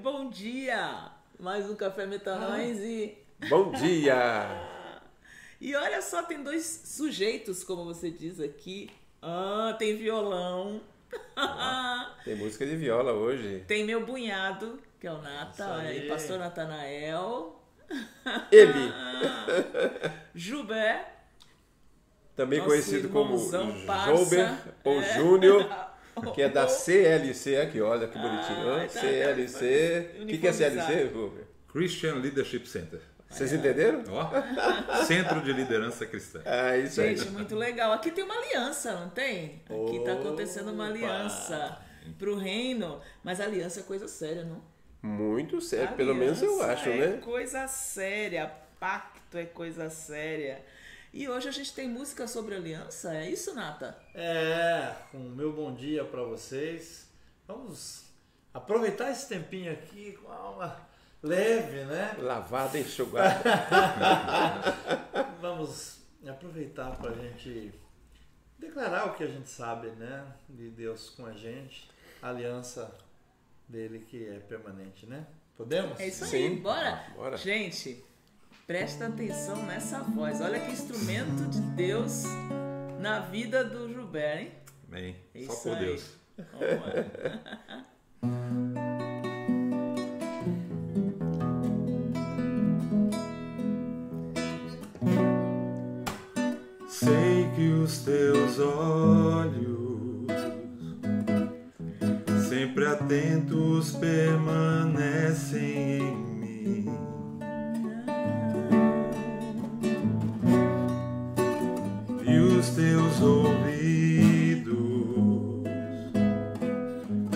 bom dia! Mais um Café Metanões e... Bom dia! E olha só, tem dois sujeitos, como você diz aqui. Tem violão. Tem música de viola hoje. Tem meu cunhado, que é o Nata, e pastor Natanael. Ele! Jubé. Também Nosso conhecido como irmãozão, Jober ou Júnior, que é da CLC aqui, olha que bonitinho. CLC. O que é CLC, Jober? Christian Leadership Center. Vocês entenderam? Ó, Centro de Liderança Cristã. Isso aí. Gente, muito legal. Aqui tem uma aliança, não tem? Aqui está acontecendo uma aliança para o reino. Mas aliança é coisa séria, não? Muito sério, pelo menos eu acho, é né? É coisa séria, pacto é coisa séria. E hoje a gente tem música sobre aliança, é isso, Nata? Com o meu bom dia para vocês. Vamos aproveitar esse tempinho aqui com a alma leve, né? Lavada, enxugada. Vamos aproveitar para a gente declarar o que a gente sabe, né? De Deus com a gente, a aliança dele que é permanente, né? Podemos? É isso aí, Sim. bora? Bora. Gente, presta atenção nessa voz. Olha que instrumento de Deus na vida do Jubé, hein? Amém. É Só isso por aí. Deus. Sei que os teus olhos, sempre atentos, permanecem em mim. E os teus ouvidos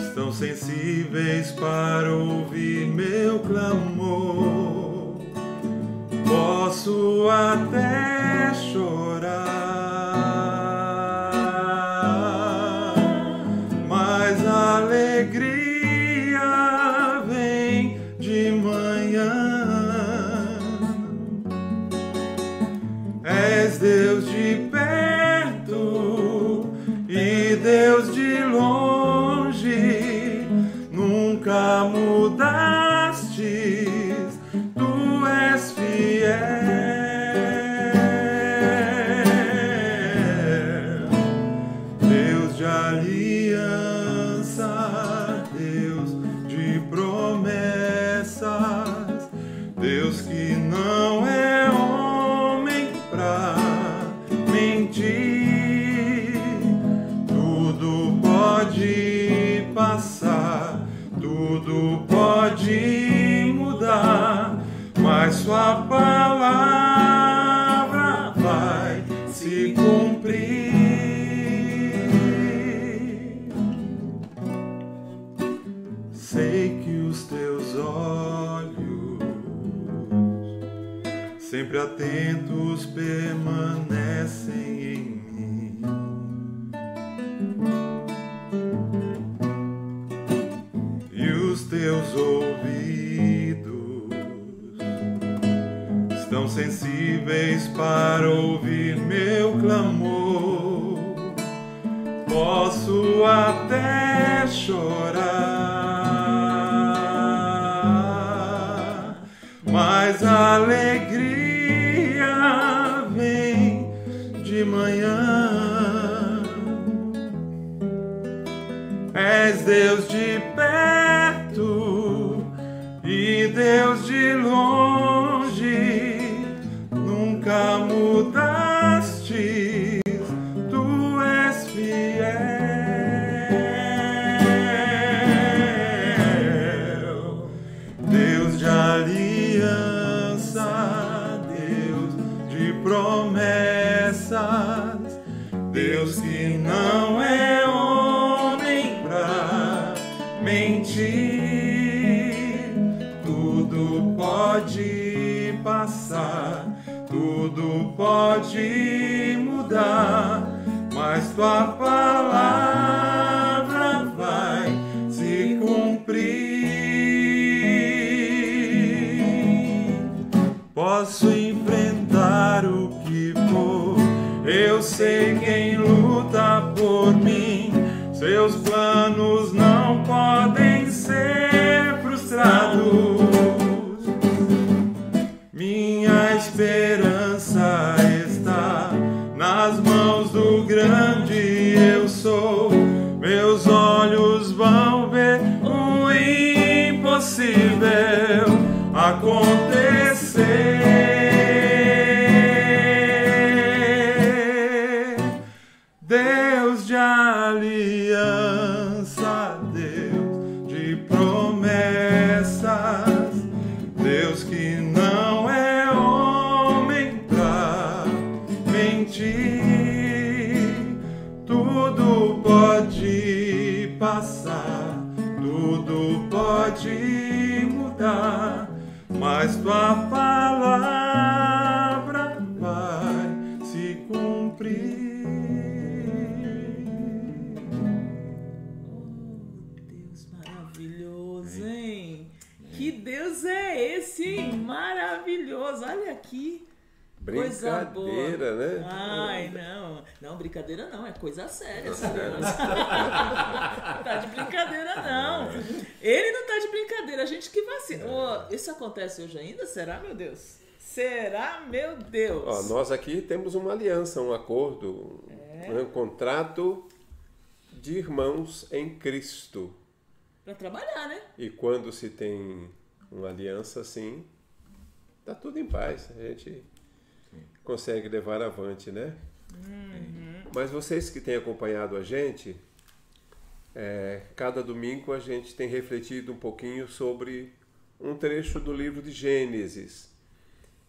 estão sensíveis para ouvir meu clamor. Posso até chorar, mas a alegria vem de manhã. És Deus de perto e Deus de longe, nunca mudastes, tu és fiel. Deus de aliança, Deus de promessas, Deus que não é homem pra mentir. Tudo pode passar, tudo pode mudar, mas sua palavra vai se cumprir. Sei que os teus olhos, sempre atentos, permanecem em mim. E os teus ouvidos estão sensíveis para ouvir meu clamor. Posso até chorar, mas a alegria vem de manhã. És Deus de perto e Deus de longe, nunca mudastes, tu és fiel. Deus de aliança, Deus de promessas, Deus que não é homem pra mentir. Tudo pode passar, tudo pode mudar, mas tua palavra vai se cumprir. Posso enfrentar o que for, eu sei quem luta por mim. Seus planos não podem ser frustrados. impossível acontecer. Deus de aliança, Deus de promessas, Deus que não é homem pra mentir. Tudo pode passar, tudo pode mudar, mas tua palavra vai se cumprir. Deus maravilhoso, hein? Que Deus é esse, hein? Maravilhoso. Olha aqui. Coisa boa. Brincadeira, né? Ai, não. Não, brincadeira não. É coisa séria essa Deus. Não tá de brincadeira, não. Ele não tá de brincadeira. A gente que vacina. Oh, isso acontece hoje ainda? Será, meu Deus? Será, meu Deus? Ó, nós aqui temos uma aliança, um acordo, um contrato de irmãos em Cristo. Pra trabalhar, né? E quando se tem uma aliança assim, tá tudo em paz. A gente consegue levar avante, né? Mas vocês que têm acompanhado a gente, cada domingo a gente tem refletido um pouquinho sobre um trecho do livro de Gênesis,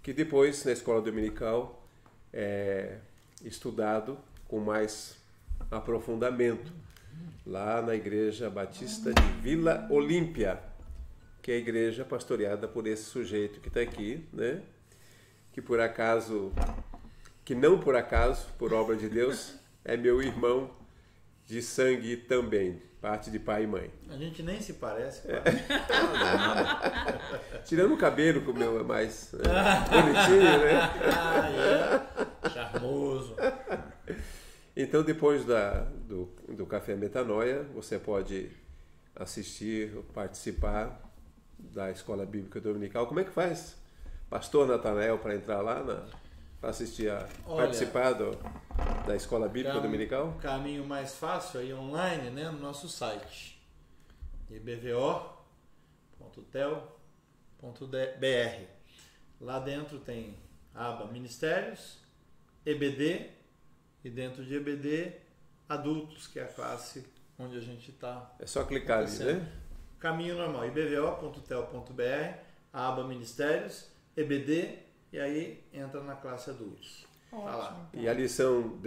que depois, na escola dominical, é estudado com mais aprofundamento, lá na Igreja Batista de Vila Olímpia, que é a igreja pastoreada por esse sujeito que está aqui, né? Que por acaso, que não por acaso, por obra de Deus, é meu irmão de sangue também, parte de pai e mãe. A gente nem se parece. Tirando o cabelo, que o meu é mais bonitinho, né? Charmoso. Então, depois do Café Metanoia, você pode assistir, participar da Escola Bíblica Dominical. Como é que faz, Pastor Natanael, para entrar lá para assistir participar da Escola Bíblica Dominical? O caminho mais fácil aí online, né, no nosso site ibvo.tel.br. Lá dentro tem a aba Ministérios, EBD, e dentro de EBD, Adultos, que é a classe onde a gente está. É só clicar ali, né? Caminho normal, ibvo.tel.br, a aba Ministérios, EBD, e aí entra na classe Adultos. Tá lá. E a lição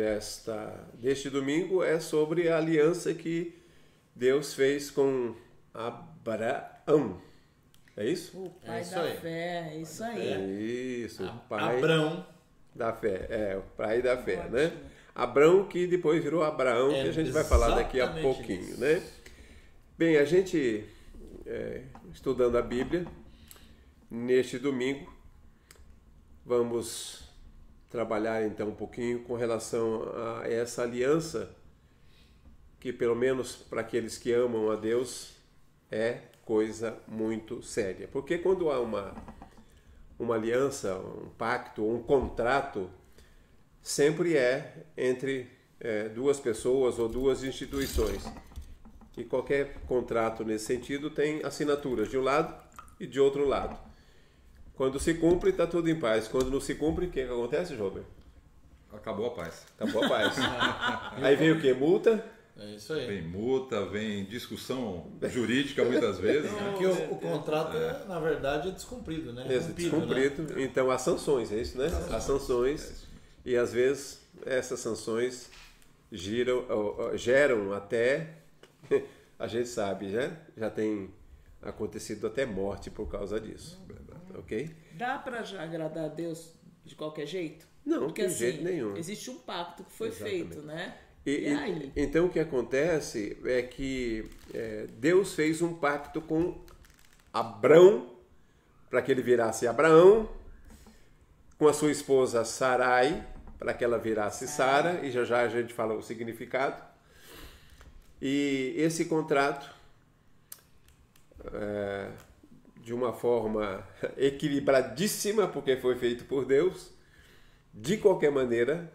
deste domingo é sobre a aliança que Deus fez com Abraão. É isso? O pai da fé, é isso aí. Isso, o pai Abrão da fé. O pai da fé, né? Abrão, que depois virou Abraão, que a gente vai falar daqui a pouquinho, isso, né? Bem, a gente, estudando a Bíblia, neste domingo, vamos trabalhar então um pouquinho com relação a essa aliança, que pelo menos para aqueles que amam a Deus, é coisa muito séria. Porque quando há uma aliança, um pacto, um contrato, sempre é entre duas pessoas ou duas instituições. E qualquer contrato nesse sentido tem assinaturas de um lado e de outro lado. Quando se cumpre, está tudo em paz. Quando não se cumpre, o que acontece, Jober? Acabou a paz. Acabou a paz. Aí vem o quê? Multa? É isso aí. Vem multa, vem discussão jurídica muitas vezes. Porque o contrato, na verdade, é descumprido, né? Descumprido. Né? Então, há sanções, é isso, né? Há sanções. E, às vezes, essas sanções geram até... A gente sabe, já tem acontecido até morte por causa disso. Ok? Dá para já agradar a Deus de qualquer jeito? Não, porque, de jeito nenhum. Existe um pacto que foi feito, né? E aí? Então o que acontece é que Deus fez um pacto com Abrão, para que ele virasse Abraão, com a sua esposa Sarai, para que ela virasse Sara, e já a gente fala o significado. E esse contrato, de uma forma equilibradíssima, porque foi feito por Deus, de qualquer maneira,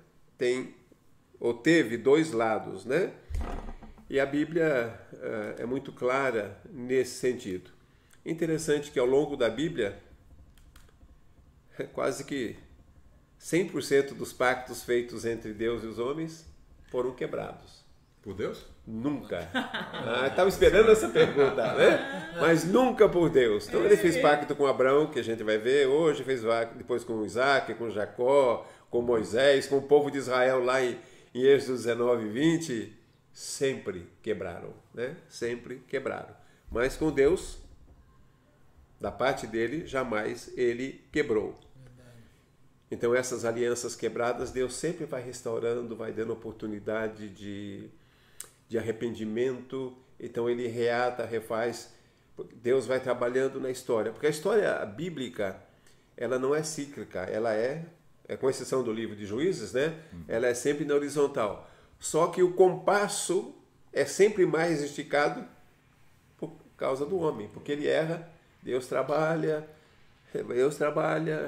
teve dois lados, né? E a Bíblia é muito clara nesse sentido. Interessante que ao longo da Bíblia, quase que 100% dos pactos feitos entre Deus e os homens foram quebrados. Por Deus? Nunca. Estava esperando essa pergunta, né? Mas nunca por Deus. Então ele fez pacto com Abraão, que a gente vai ver hoje, fez pacto depois com Isaac, com Jacó, com Moisés, com o povo de Israel lá em Êxodo 19 e 20. Sempre quebraram, né? Sempre quebraram. Mas com Deus, da parte dele, jamais ele quebrou. Então essas alianças quebradas, Deus sempre vai restaurando, vai dando oportunidade de arrependimento. Então ele reata, refaz. Deus vai trabalhando na história. Porque a história bíblica, ela não é cíclica, ela é com exceção do livro de Juízes, né? Ela é sempre na horizontal. Só que o compasso é sempre mais esticado por causa do homem, porque ele erra, Deus trabalha,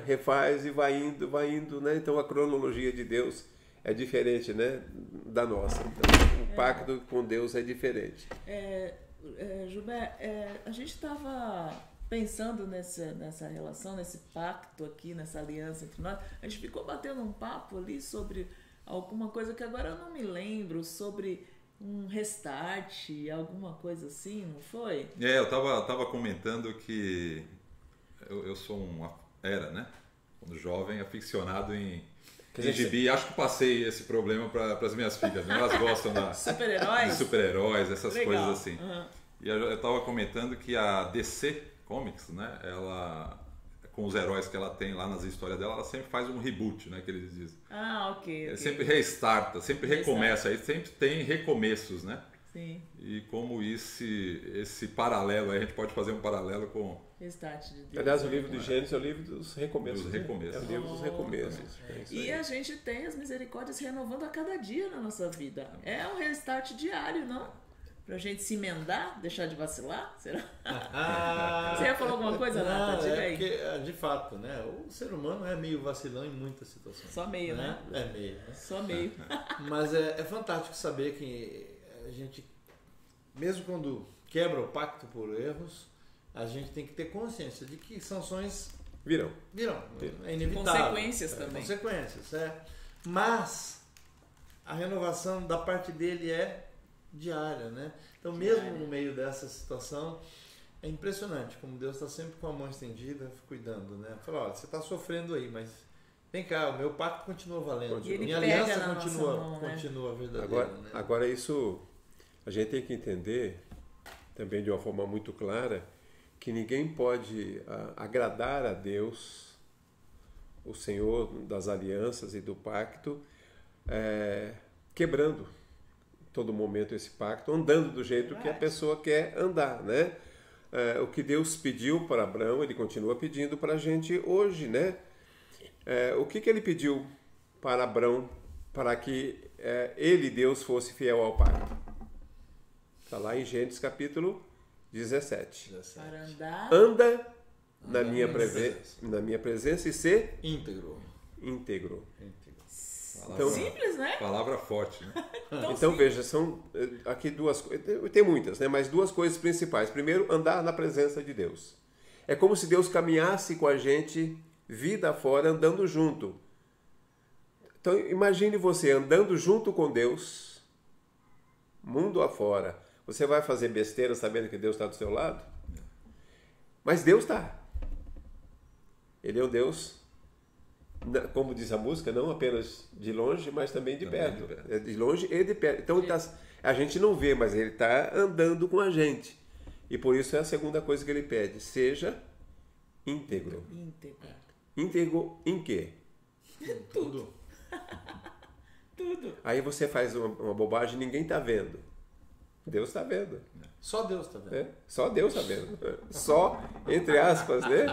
refaz e vai indo, né? Então a cronologia de Deus é diferente, né, da nossa. Então, o pacto com Deus é diferente. Gilberto, a gente estava pensando nessa relação, nesse pacto aqui, nessa aliança entre nós. A gente ficou batendo um papo ali sobre alguma coisa que agora eu não me lembro, sobre um restart, alguma coisa assim, não foi? Eu tava comentando que eu sou era, né? Quando jovem, aficionado em gibi. Acho que passei esse problema para as minhas filhas, né? Elas gostam de super-heróis, essas coisas assim. Uhum. E eu estava comentando que a DC Comics, né? Ela, com os heróis que ela tem lá nas histórias dela, ela sempre faz um reboot, né? Que eles dizem. Ok. Sempre restarta, sempre recomeça, aí sempre tem recomeços, né? Sim. E como esse paralelo, aí a gente pode fazer um paralelo com Restart de Deus. Aliás, o livro de Gênesis é o livro dos recomeços. Dos recomeços. É o livro dos recomeços. E a gente tem as misericórdias renovando a cada dia na nossa vida. É um restart diário, não? Pra gente se emendar, deixar de vacilar? Será? Você ia falar alguma coisa, Nata? Diga aí. Porque, de fato, né? O ser humano é meio vacilão em muitas situações. Só meio, né? É meio. Né? Só meio. Mas é fantástico saber que a gente, mesmo quando quebra o pacto por erros, a gente tem que ter consciência de que sanções virão. É inevitável. Consequências também. Consequências, Mas a renovação da parte dele é diária, né? Então, mesmo no meio dessa situação, é impressionante como Deus está sempre com a mão estendida, cuidando, né? Fala, olha, você está sofrendo aí, mas vem cá, o meu pacto continua valendo. Minha aliança continua verdadeira. Agora isso, a gente tem que entender também de uma forma muito clara que ninguém pode agradar a Deus, o Senhor das alianças e do pacto, quebrando todo momento esse pacto, andando do jeito que a pessoa quer andar, né? O que Deus pediu para Abraão, ele continua pedindo para a gente hoje, né? O que ele pediu para Abraão para que ele, Deus, fosse fiel ao pacto? Está lá em Gênesis capítulo 17. Para andar... Anda na minha presença e ser íntegro. Então, simples, né? Palavra forte, né? Então veja, são aqui duas coisas, tem muitas, né? Mas duas coisas principais. Primeiro, andar na presença de Deus. É como se Deus caminhasse com a gente vida afora, andando junto. Então imagine você andando junto com Deus, mundo afora. Você vai fazer besteira sabendo que Deus está do seu lado? Mas Deus está. Ele é um Deus, como diz a música, não apenas de longe, mas também de perto. É de longe e de perto. Então a gente não vê, mas ele está andando com a gente. E por isso é a segunda coisa que ele pede. Seja íntegro. Íntegro em quê? Tudo. Tudo. Aí você faz uma bobagem e ninguém está vendo. Deus está vendo. Só Deus está vendo. Só Deus está vendo. Só, entre aspas, né?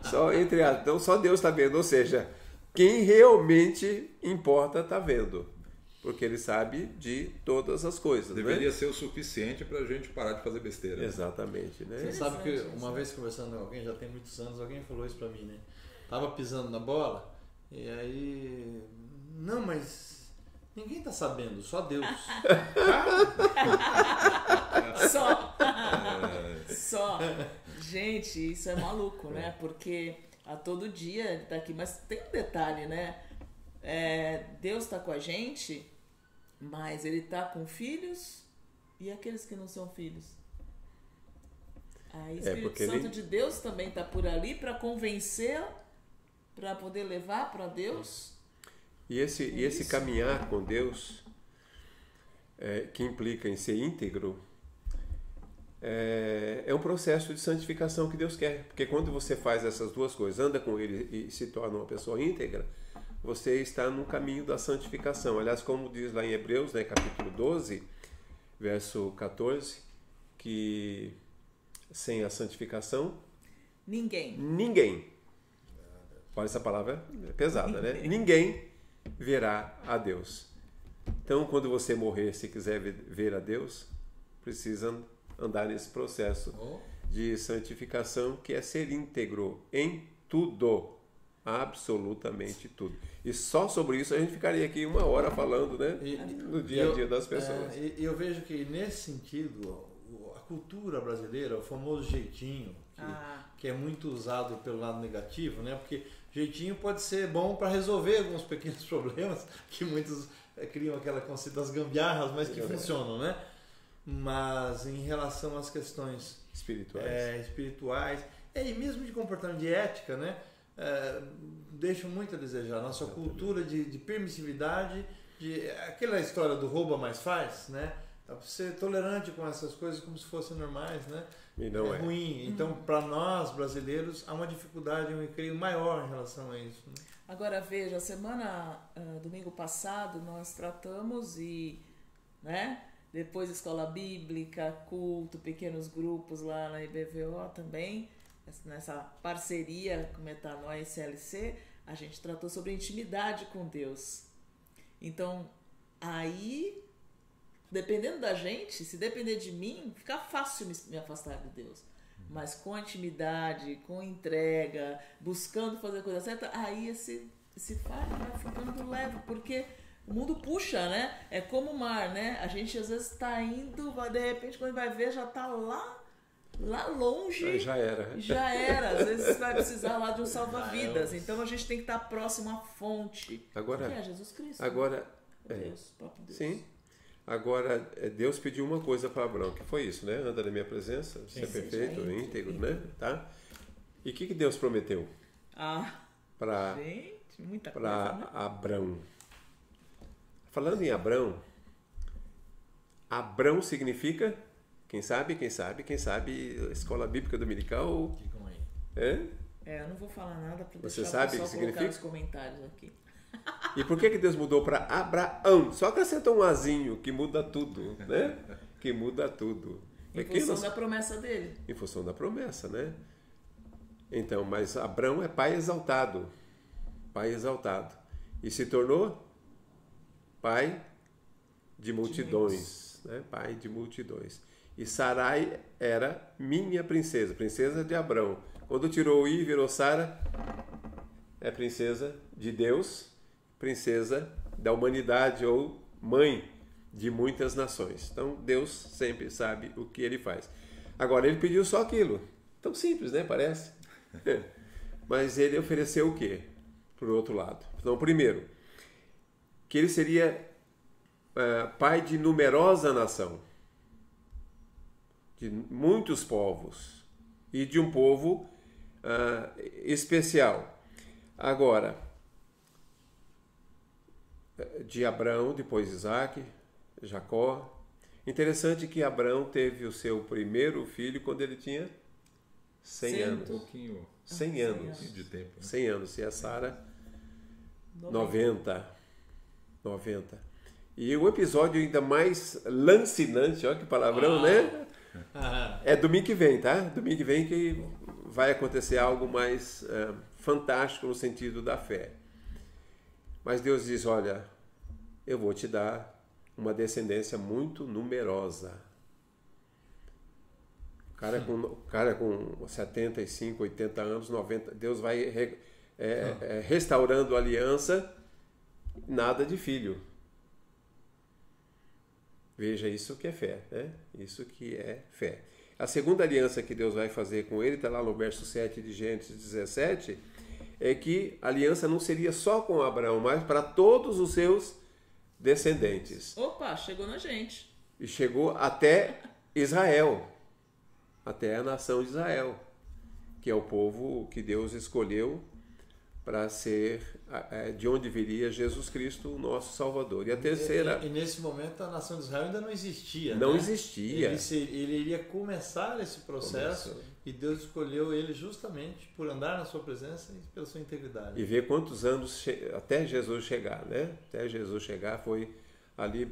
Só entre aspas. Então, só Deus está vendo. Ou seja, quem realmente importa está vendo. Porque ele sabe de todas as coisas. Deveria ser o suficiente para a gente parar de fazer besteira. Exatamente. Né? Você sabe que uma vez conversando com alguém, já tem muitos anos, alguém falou isso para mim, né? Tava pisando na bola e aí... Não, mas... Ninguém tá sabendo, só Deus. Só. Gente, isso é maluco, né? Porque a todo dia ele tá aqui. Mas tem um detalhe, né? Deus está com a gente, mas ele está com filhos e aqueles que não são filhos. Aí o Espírito Santo de Deus também está por ali para convencer, para poder levar para Deus. E esse caminhar com Deus, que implica em ser íntegro, é um processo de santificação que Deus quer. Porque quando você faz essas duas coisas, anda com Ele e se torna uma pessoa íntegra, você está no caminho da santificação. Aliás, como diz lá em Hebreus, né, capítulo 12, verso 14, que sem a santificação, ninguém, olha, essa palavra é pesada, né? Ninguém verá a Deus. Então, quando você morrer, se quiser ver a Deus, precisa andar nesse processo de santificação, que é ser íntegro em tudo, absolutamente tudo. E só sobre isso a gente ficaria aqui 1 hora falando, né? No dia a dia das pessoas. E eu vejo que nesse sentido, a cultura brasileira, o famoso jeitinho, que é muito usado pelo lado negativo, né? Porque jeitinho pode ser bom para resolver alguns pequenos problemas que muitos criam aquela conceito das gambiarras, mas que funcionam, né? Mas em relação às questões espirituais, e mesmo de comportamento de ética, né? Deixam muito a desejar. Nossa cultura de permissividade, aquela história do rouba mais faz, né? Ser tolerante com essas coisas como se fossem normais, né? E não é ruim. Então, para nós brasileiros, há uma dificuldade, um recreio maior em relação a isso, né? Agora veja, domingo passado nós tratamos né? Depois escola bíblica, culto, pequenos grupos lá na IBVO também, nessa parceria com Metanoia e CLC, a gente tratou sobre intimidade com Deus. Então, aí, dependendo da gente, se depender de mim, fica fácil me afastar de Deus. Mas com intimidade, com entrega, buscando fazer a coisa certa, aí esse fardo vai ficando leve, porque o mundo puxa, né? É como o mar, né? A gente às vezes está indo, de repente quando vai ver já está lá longe. Já era. Às vezes vai precisar lá de um salva-vidas. Então a gente tem que estar próximo à fonte. Agora, que é Jesus Cristo. Agora, Deus, próprio Deus. Sim. Agora, Deus pediu uma coisa para Abraão, que foi isso, né? Anda na minha presença, ser perfeito, íntegro, né? Tá? E o que Deus prometeu? Gente, muita coisa, né? Abrão. Falando em Abrão significa, quem sabe, escola bíblica dominical. Eu não vou falar nada para Você deixar sabe o pessoal que significa? colocar nos comentários aqui. E por que Deus mudou para Abraão? Só acrescentou um azinho que muda tudo, né? Que muda tudo. Em função da promessa dele. Em função da promessa, né? Então, mas Abrão é pai exaltado. E se tornou pai de multidões, né? Pai de multidões. E Sarai era minha princesa de Abrão. Quando tirou o I e virou Sara, é princesa de Deus, princesa da humanidade ou mãe de muitas nações. Então Deus sempre sabe o que ele faz. Agora ele pediu só aquilo. Tão simples, né? Parece. Mas ele ofereceu o quê? Por outro lado. Então, primeiro, que ele seria pai de numerosa nação, de muitos povos e de um povo especial. Agora, de Abraão, depois Isaac, Jacó. Interessante que Abraão teve o seu primeiro filho quando ele tinha 100 anos. Um pouquinho. 100 anos. De tempo. Né? 100 anos. E a Sara, 90. E o episódio ainda mais lancinante, olha que palavrão, né? É domingo que vem, tá? Domingo que vem que vai acontecer algo mais fantástico no sentido da fé. Mas Deus diz, olha, eu vou te dar uma descendência muito numerosa. O cara com 75, 80 anos, 90, Deus vai restaurando a aliança, nada de filho. Veja, isso que é fé, né? Isso que é fé. a segunda aliança que Deus vai fazer com ele, está lá no verso 7 de Gênesis 17, é que a aliança não seria só com Abraão, mas para todos os seus descendentes. Opa, chegou na gente. E chegou até Israel, até a nação de Israel, que é o povo que Deus escolheu para ser de onde viria Jesus Cristo, o nosso Salvador. E a terceira... E nesse momento a nação de Israel ainda não existia. Não né? existia. Ele iria começar esse processo e Deus escolheu ele justamente por andar na sua presença e pela sua integridade. E ver quantos anos até Jesus chegar, né? Até Jesus chegar foi ali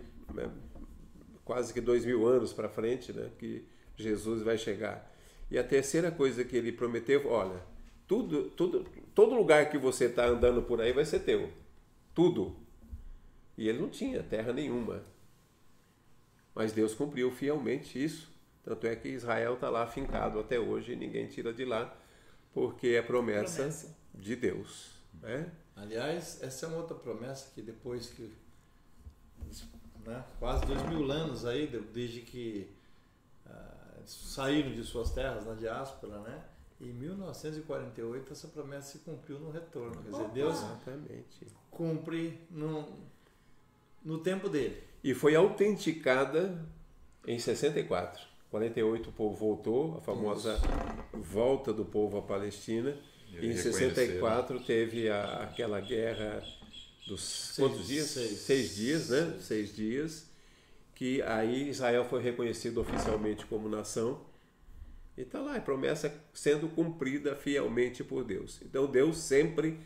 quase que 2000 anos para frente, né? Que Jesus vai chegar. E a terceira coisa que ele prometeu, olha, todo lugar que você está andando por aí vai ser teu. Tudo. E ele não tinha terra nenhuma. Mas Deus cumpriu fielmente isso. Tanto é que Israel está lá afincado até hoje e ninguém tira de lá, porque é promessa de Deus. Né? Aliás, essa é uma outra promessa que depois que, né, quase 2000 anos aí, desde que saíram de suas terras na diáspora, né? Em 1948 essa promessa se cumpriu no retorno. Quer dizer, Deus cumpre no tempo dele. E foi autenticada em 64. 48 o povo voltou, a famosa volta do povo à Palestina. E em 64 teve aquela guerra dos quantos dias? 6 dias, né? 6 dias. Que aí Israel foi reconhecido oficialmente como nação. E está lá, a promessa sendo cumprida fielmente por Deus. Então Deus sempre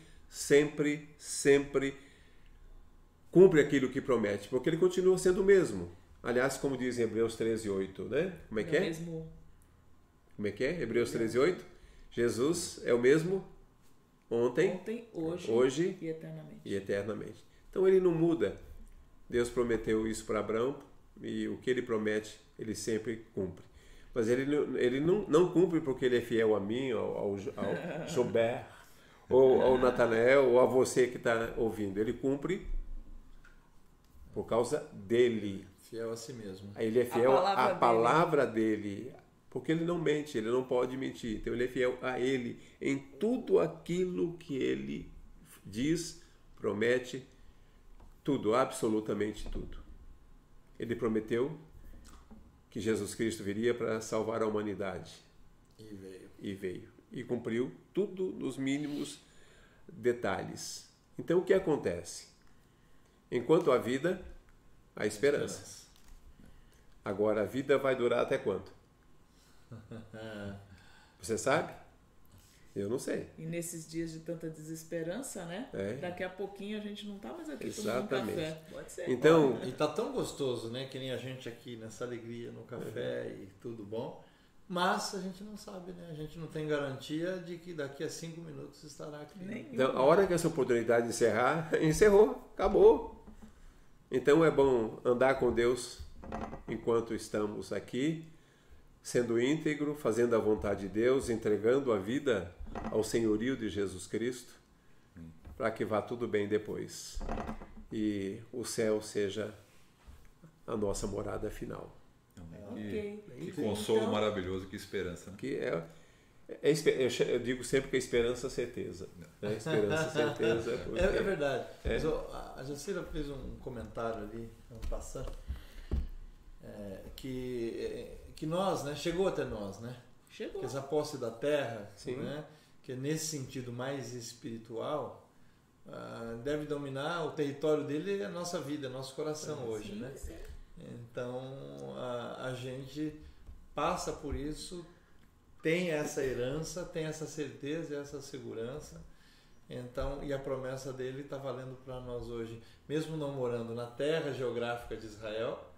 cumpre aquilo que promete, porque ele continua sendo o mesmo. Aliás, como diz em Hebreus 13:8, né? Como é que é? Como é que é? Hebreus 13:8? Jesus é o mesmo ontem, hoje e eternamente. Então ele não muda. Deus prometeu isso para Abraão e o que ele promete, ele sempre cumpre. Mas ele não cumpre porque ele é fiel a mim, ao Joubert, ou ao Natanael, ou a você que está ouvindo. Ele cumpre por causa dele. Fiel a si mesmo. Ele é fiel à palavra dele, porque ele não mente, ele não pode mentir. Então ele é fiel a ele em tudo aquilo que ele diz, promete, tudo, absolutamente tudo. Ele prometeu que Jesus Cristo viria para salvar a humanidade. E veio. E cumpriu tudo nos mínimos detalhes. Então o que acontece? Enquanto há vida, há esperança. Agora a vida vai durar até quanto? Você sabe? Eu não sei. E nesses dias de tanta desesperança, né? Daqui a pouquinho a gente não tá mais aqui tomando café. Pode ser. Então, e tá tão gostoso, né? Que nem a gente aqui nessa alegria no café e tudo bom. Mas a gente não sabe, né? A gente não tem garantia de que daqui a 5 minutos estará aqui. Então, a hora que essa oportunidade encerrar, encerrou, acabou. Então é bom andar com Deus enquanto estamos aqui, sendo íntegro, fazendo a vontade de Deus, entregando a vida ao senhorio de Jesus Cristo, para que vá tudo bem depois e o céu seja a nossa morada final. Que consolo maravilhoso, que esperança. Né? Que eu digo sempre que a esperança é certeza. Né? Esperança é certeza. Porque... É verdade. Mas a Jacira fez um comentário ali, passando, que nós, né, chegou até nós, né? Chegou. Que essa posse da terra, né, que é nesse sentido mais espiritual, deve dominar o território dele, é a nossa vida, é nosso coração hoje, né? Sim. Então a gente passa por isso, tem essa herança, tem essa certeza, essa segurança. Então, e a promessa dele está valendo para nós hoje, mesmo não morando na terra geográfica de Israel,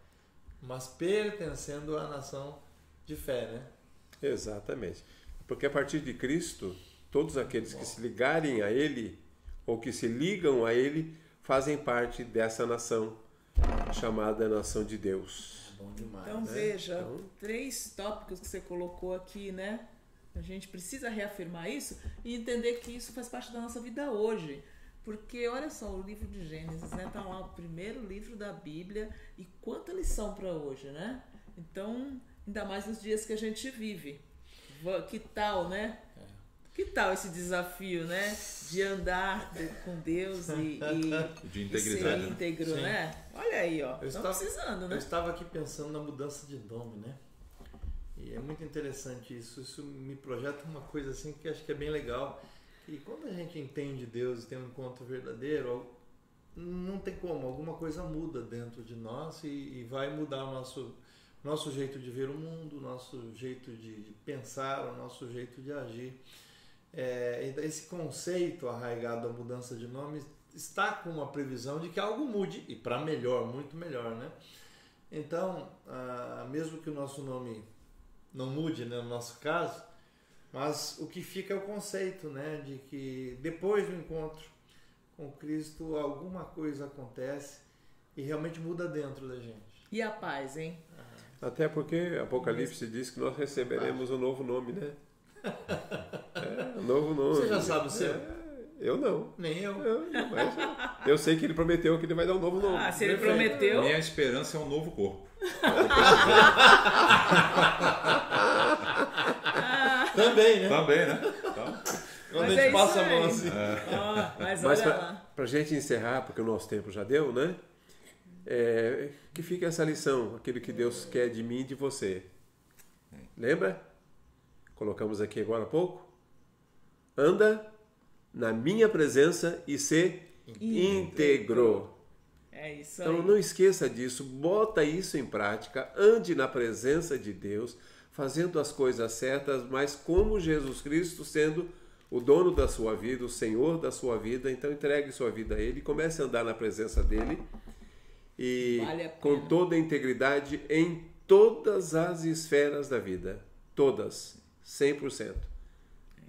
mas pertencendo à nação de fé, né? Exatamente. Porque a partir de Cristo, todos aqueles que se ligarem a Ele, ou que se ligam a Ele, fazem parte dessa nação, chamada nação de Deus. Bom demais, então, né? veja, 3 tópicos que você colocou aqui, né? A gente precisa reafirmar isso e entender que isso faz parte da nossa vida hoje. Porque, olha só, o livro de Gênesis, né? Tá lá o primeiro livro da Bíblia e quanta lição para hoje, né? Então, Ainda mais nos dias que a gente vive. Que tal, né? Que tal esse desafio, né? De andar com Deus e de e integridade, ser íntegro, Sim. né? Olha aí, ó. Eu Estamos precisando, né? Eu estava aqui pensando na mudança de nome, né? E é muito interessante isso. Isso me projeta uma coisa assim que acho que é bem legal. E quando a gente entende Deus e tem um encontro verdadeiro, não tem como, alguma coisa muda dentro de nós e vai mudar o nosso jeito de ver o mundo, o nosso jeito de pensar, o nosso jeito de agir. Esse conceito arraigado da mudança de nome está com uma previsão de que algo mude e para melhor, muito melhor, né? Então, mesmo que o nosso nome não mude, né, no nosso caso, mas o que fica é o conceito, né, de que depois do encontro com Cristo alguma coisa acontece e realmente muda dentro da gente. E a paz, hein? Até porque Apocalipse diz que nós receberemos um novo nome, né? Um novo nome. Você já sabe o seu? Eu não. Nem eu. Mas eu sei que ele prometeu que ele vai dar um novo nome. Ah, se ele prometeu... Minha esperança é um novo corpo. Também, né? Também, né? Quando Mas a é gente passa a isso mão aí. assim. Mas Mas olha lá. para a gente encerrar, porque o nosso tempo já deu, né? Que fica essa lição, aquilo que Deus quer de mim e de você. Lembra? Colocamos aqui agora há pouco. Anda na minha presença e se íntegro. É isso Então aí. não esqueça disso, bota isso em prática, ande na presença de Deus, fazendo as coisas certas, mas como Jesus Cristo sendo o dono da sua vida, o Senhor da sua vida. Então entregue sua vida a Ele, comece a andar na presença dEle e Vale a pena. com toda a integridade em todas as esferas da vida, todas, 100%.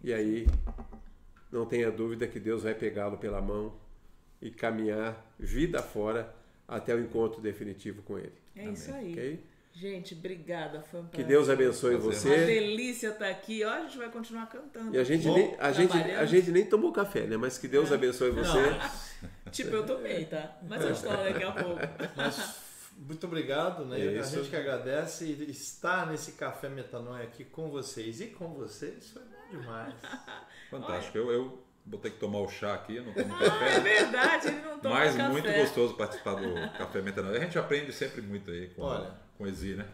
E aí não tenha dúvida que Deus vai pegá-lo pela mão e caminhar vida fora até o encontro definitivo com Ele. É isso aí. Ok? Gente, obrigada. Foi um Que prazer. Deus abençoe Uma você. delícia estar aqui. Ó, a gente vai continuar cantando. E a gente, Bom, nem, trabalhando. a gente nem tomou café, né? Mas que Deus abençoe você. Tipo, eu tomei, tá? Mas eu estou daqui a pouco. Mas muito obrigado, né? A Isso. gente que agradece e estar nesse Café Metanoia aqui com vocês e com vocês foi bom demais. Fantástico. Eu vou ter que tomar o chá aqui, eu não tomo É café. verdade, ele não toma Mas café. muito gostoso participar do Café Metanoia. A gente aprende sempre muito aí com o Ezi, né?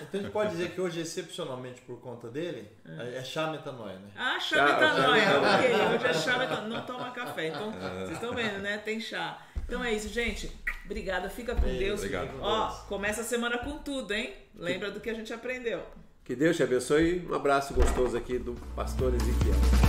Então a gente pode dizer que hoje, excepcionalmente por conta dele, é chá metanoia, né? Ah, chá metanoia. Ok, hoje é chá metanoia. Não toma café. Então, vocês estão vendo, né? Tem chá. Então é isso, gente. Obrigada. Fica com Deus. Obrigado. Ó, começa a semana com tudo, hein? Lembra do que a gente aprendeu. Que Deus te abençoe. Um abraço gostoso aqui do Pastor Ezequiel.